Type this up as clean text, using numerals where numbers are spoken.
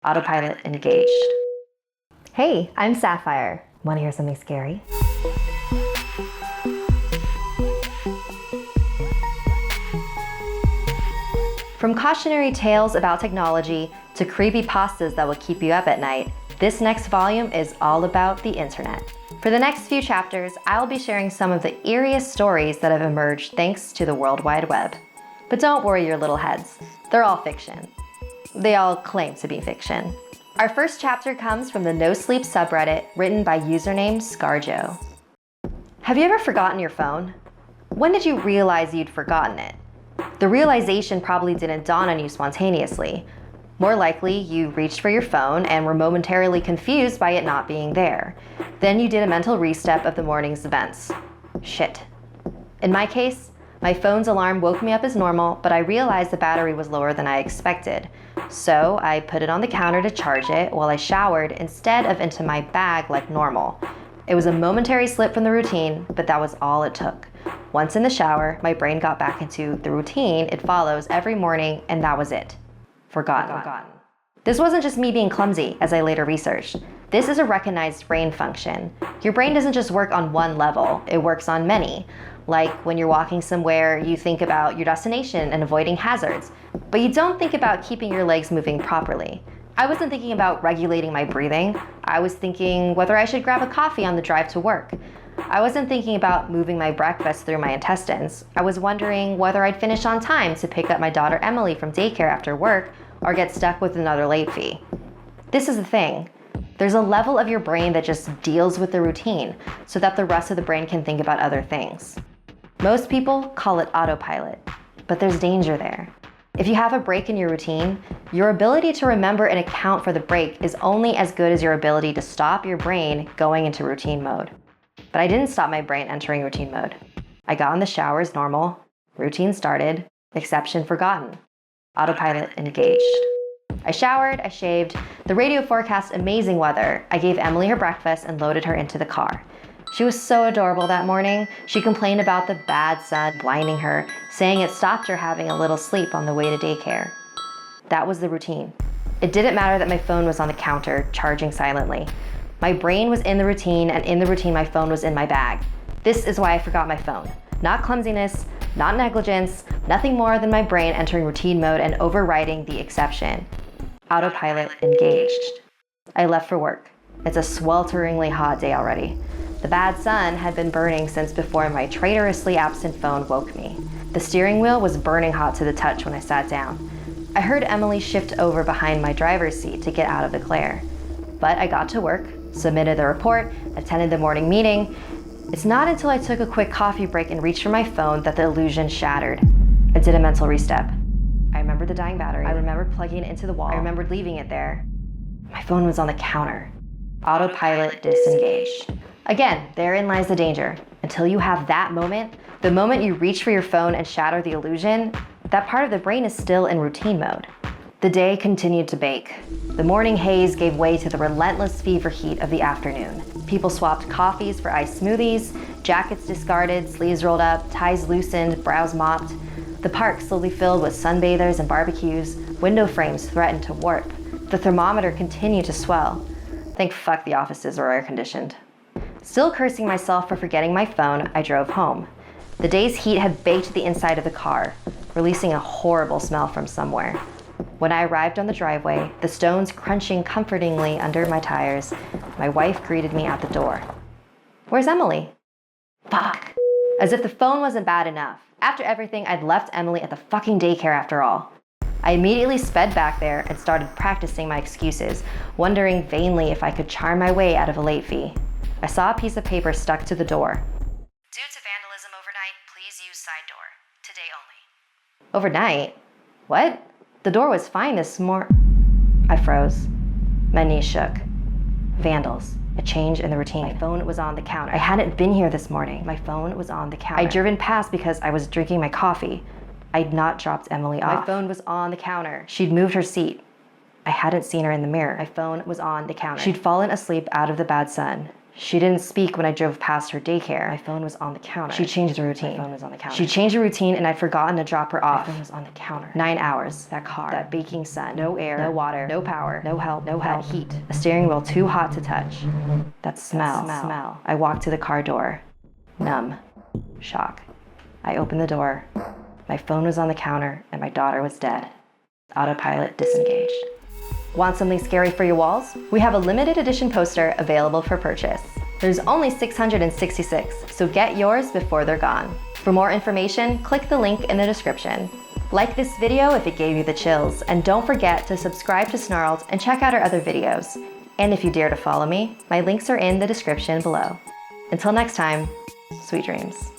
Autopilot engaged. Hey, I'm Sapphire. Want to hear something scary? From cautionary tales about technology to creepypastas that will keep you up at night, this next volume is all about the internet. For the next few chapters, I'll be sharing some of the eeriest stories that have emerged thanks to the World Wide Web. But don't worry your little heads, they're all fiction. They all claim to be fiction. Our first chapter comes from the No Sleep subreddit written by username Scarjo. Have you ever forgotten your phone? When did you realize you'd forgotten it? The realization probably didn't dawn on you spontaneously. More likely, you reached for your phone and were momentarily confused by it not being there. Then you did a mental restep of the morning's events. Shit. In my case, my phone's alarm woke me up as normal, but I realized the battery was lower than I expected. So I put it on the counter to charge it while I showered instead of into my bag like normal. It was a momentary slip from the routine, but that was all it took. Once in the shower, my brain got back into the routine it follows every morning, and that was it. Forgotten. This wasn't just me being clumsy, as I later researched. This is a recognized brain function. Your brain doesn't just work on one level, it works on many. Like when you're walking somewhere, you think about your destination and avoiding hazards, but you don't think about keeping your legs moving properly. I wasn't thinking about regulating my breathing. I was thinking whether I should grab a coffee on the drive to work. I wasn't thinking about moving my breakfast through my intestines. I was wondering whether I'd finish on time to pick up my daughter Emily from daycare after work or get stuck with another late fee. This is the thing. There's a level of your brain that just deals with the routine so that the rest of the brain can think about other things. Most people call it autopilot, but there's danger there. If you have a break in your routine, your ability to remember and account for the break is only as good as your ability to stop your brain going into routine mode. But I didn't stop my brain entering routine mode. I got in the shower as normal, routine started, exception forgotten, autopilot engaged. I showered, I shaved, the radio forecast amazing weather, I gave Emily her breakfast and loaded her into the car. She was so adorable that morning. She complained about the bad sun blinding her, saying it stopped her having a little sleep on the way to daycare. That was the routine. It didn't matter that my phone was on the counter, charging silently. My brain was in the routine, and in the routine my phone was in my bag. This is why I forgot my phone. Not clumsiness, not negligence, nothing more than my brain entering routine mode and overriding the exception. Autopilot engaged. I left for work. It's a swelteringly hot day already. The bad sun had been burning since before my traitorously absent phone woke me. The steering wheel was burning hot to the touch when I sat down. I heard Emily shift over behind my driver's seat to get out of the glare. But I got to work, submitted the report, attended the morning meeting. It's not until I took a quick coffee break and reached for my phone that the illusion shattered. I did a mental restep. I remembered the dying battery. I remembered plugging it into the wall. I remembered leaving it there. My phone was on the counter. Autopilot disengaged. Again, therein lies the danger. Until you have that moment, the moment you reach for your phone and shatter the illusion, that part of the brain is still in routine mode. The day continued to bake. The morning haze gave way to the relentless fever heat of the afternoon. People swapped coffees for iced smoothies, jackets discarded, sleeves rolled up, ties loosened, brows mopped. The park slowly filled with sunbathers and barbecues. Window frames threatened to warp. The thermometer continued to swell. Thank fuck the offices were air-conditioned. Still cursing myself for forgetting my phone, I drove home. The day's heat had baked the inside of the car, releasing a horrible smell from somewhere. When I arrived on the driveway, the stones crunching comfortingly under my tires, my wife greeted me at the door. Where's Emily? Fuck. As if the phone wasn't bad enough. After everything, I'd left Emily at the fucking daycare after all. I immediately sped back there and started practicing my excuses, wondering vainly if I could charm my way out of a late fee. I saw a piece of paper stuck to the door. Due to vandalism overnight, please use side door. Today only. Overnight? What? The door was fine this morning. I froze. My knees shook. Vandals. A change in the routine. My phone was on the counter. I hadn't been here this morning. My phone was on the counter. I'd driven past because I was drinking my coffee. I'd not dropped Emily off. My phone was on the counter. She'd moved her seat. I hadn't seen her in the mirror. My phone was on the counter. She'd fallen asleep out of the bad sun. She didn't speak when I drove past her daycare. My phone was on the counter. She changed her routine. My phone was on the counter. She changed her routine and I'd forgotten to drop her off. My phone was on the counter. 9 hours. That car. That baking sun. No air. No water. No power. No help. No help. That heat. A steering wheel too hot to touch. That smell. I walked to the car door. Numb. Shock. I opened the door. My phone was on the counter and my daughter was dead. Autopilot disengaged. Want something scary for your walls? We have a limited edition poster available for purchase. There's only 666, so get yours before they're gone. For more information, click the link in the description. Like this video if it gave you the chills, and don't forget to subscribe to Snarled and check out our other videos. And if you dare to follow me, my links are in the description below. Until next time, sweet dreams.